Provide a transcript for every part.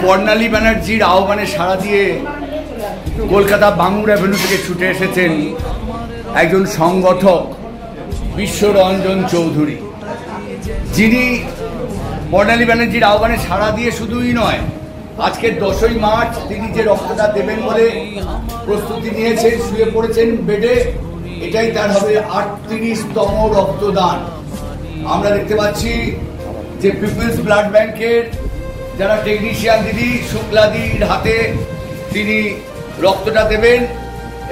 বর্ণালী ব্যানার্জির আহ্বানে সাড়া দিয়ে কলকাতা বাঙুর অ্যাভিনিউ থেকে ছুটে এসেছেন একজন সংগঠক বিশ্বরঞ্জন চৌধুরী, যিনি বর্ণালী ব্যানার্জির আহ্বানে সাড়া দিয়ে শুধুই নয়, আজকের 10ই মার্চ তিনি যে রক্তদান দেবেন বলে প্রস্তুতি নিয়েছেন, শুয়ে পড়েছেন বেডে। এটাই তার হবে 38তম রক্তদান। আমরা দেখতে পাচ্ছি যে পিপলস ব্লাড ব্যাংকের যারা টেকনিশিয়ান দিদি, শুক্লাদির হাতে তিনি রক্তটা দেবেন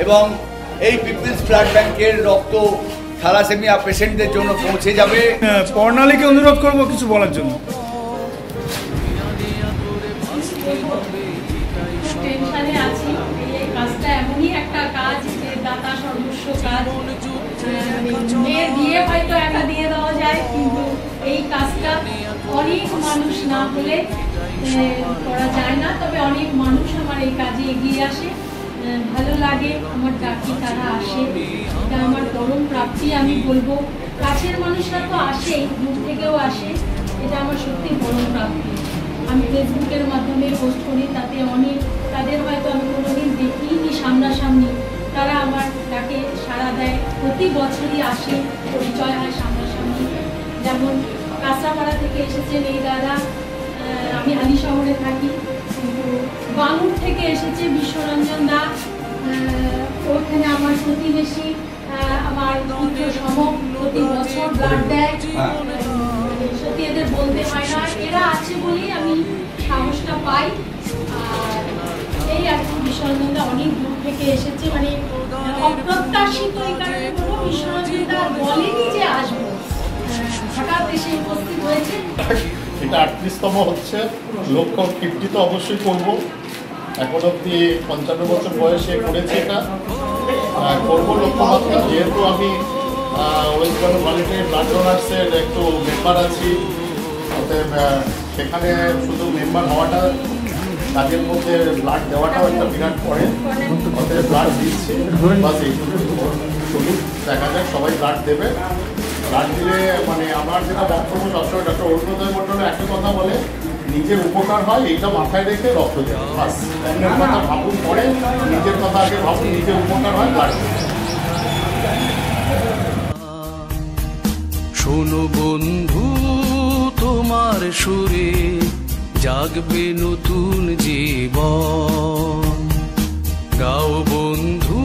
এবং এই পিপলস ব্লাড ব্যাংকের রক্ত থ্যালাসেমিয়া পেশেন্টদের জন্য পৌঁছে যাবে। বর্ণালীকে অনুরোধ করব কিছু বলার জন্য। টেনশনে আছি, এই কাজটা এমনই একটা কাজ যে দাতা সর্বস্ব কাজ। মেয়ের বিয়ে হয়তো একা দিয়ে দেওয়া যায়, কিন্তু এই কাজটা অনেক মানুষ না হলে করা যায় না। তবে অনেক মানুষ আমার এই কাজে এগিয়ে আসে, ভালো লাগে, আমার ডাকি তারা আসে, এটা আমার পরম প্রাপ্তি। আমি বলবো কাছের মানুষরা তো আসেই, দূর থেকেও আসে, এটা আমার সত্যি পরম প্রাপ্তি। আমি ফেসবুকের মাধ্যমে পোস্ট করি, তাতে অনেক তাদের হয়তো আমি কোনোদিন দেখিনি সামনাসামনি, তারা আমার ডাকে সাড়া দেয়, প্রতি বছরই আসে, পরিচয় হয় সামনাসামনি। যেমন কাঁচাপাড়া থেকে এসেছেন এই দাদা, আমি হালি শহরে থাকি, কিন্তু বাঙুর থেকে এসেছে বিশ্বরঞ্জন দা, ওখানে আমার প্রতিবেশী, আমার পুত্র সম, প্রতি বছর ব্লাড দেয়। সত্যি এদের বলতে হয় না, এরা আছে বলেই আমি সাহসটা পাই। আর এই আর কি, বিশ্বরঞ্জন দা অনেক দূর থেকে এসেছে, মানে অপ্রত্যাশিত এই কারণে বলবো, বিশ্বরঞ্জন দা বলেনি যে আসবো, হঠাৎ এসে উপস্থিত হয়েছে। এটা 38তম হচ্ছে, লক্ষ্য 50 তো অবশ্যই করবো। এখন অব্দি 55 বছর বয়সে করেছি, এটা করবো লক্ষ্যমাত্রা। যেহেতু আমি ওয়েস্ট বেঙ্গল ভলেন্টিয়ার ব্লাড ডোনার্সের একটু মেম্বার আছি, অতএব সেখানে শুধু মেম্বার হওয়াটা, কাজের মধ্যে ব্লাড দেওয়াটাও একটা বিরাট পড়ে, অতএব ব্লাড দিচ্ছি। বাস এইটুকু চলুক, দেখা যাক সবাই ব্লাড দেবে। ব্লাড দিলে মানে আমার যেটা বক্তব্য সবসময় ডক্টর অরুণোদয় মণ্ডলে একটা কথা বলে, নিজের উপকার হয়, এইটা মাথায় রেখে রক্ত দেয়। বাস, অন্যের কথা ভাবুন পরে, নিজের কথা আগে ভাবুন, নিজের উপকার হয় ব্লাড। শোনো বন্ধু, তোমার সুরে জাগবে নতুন জীবন। গাও বন্ধু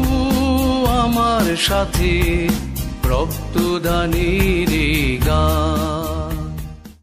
আমার সাথে রক্তদানের গান।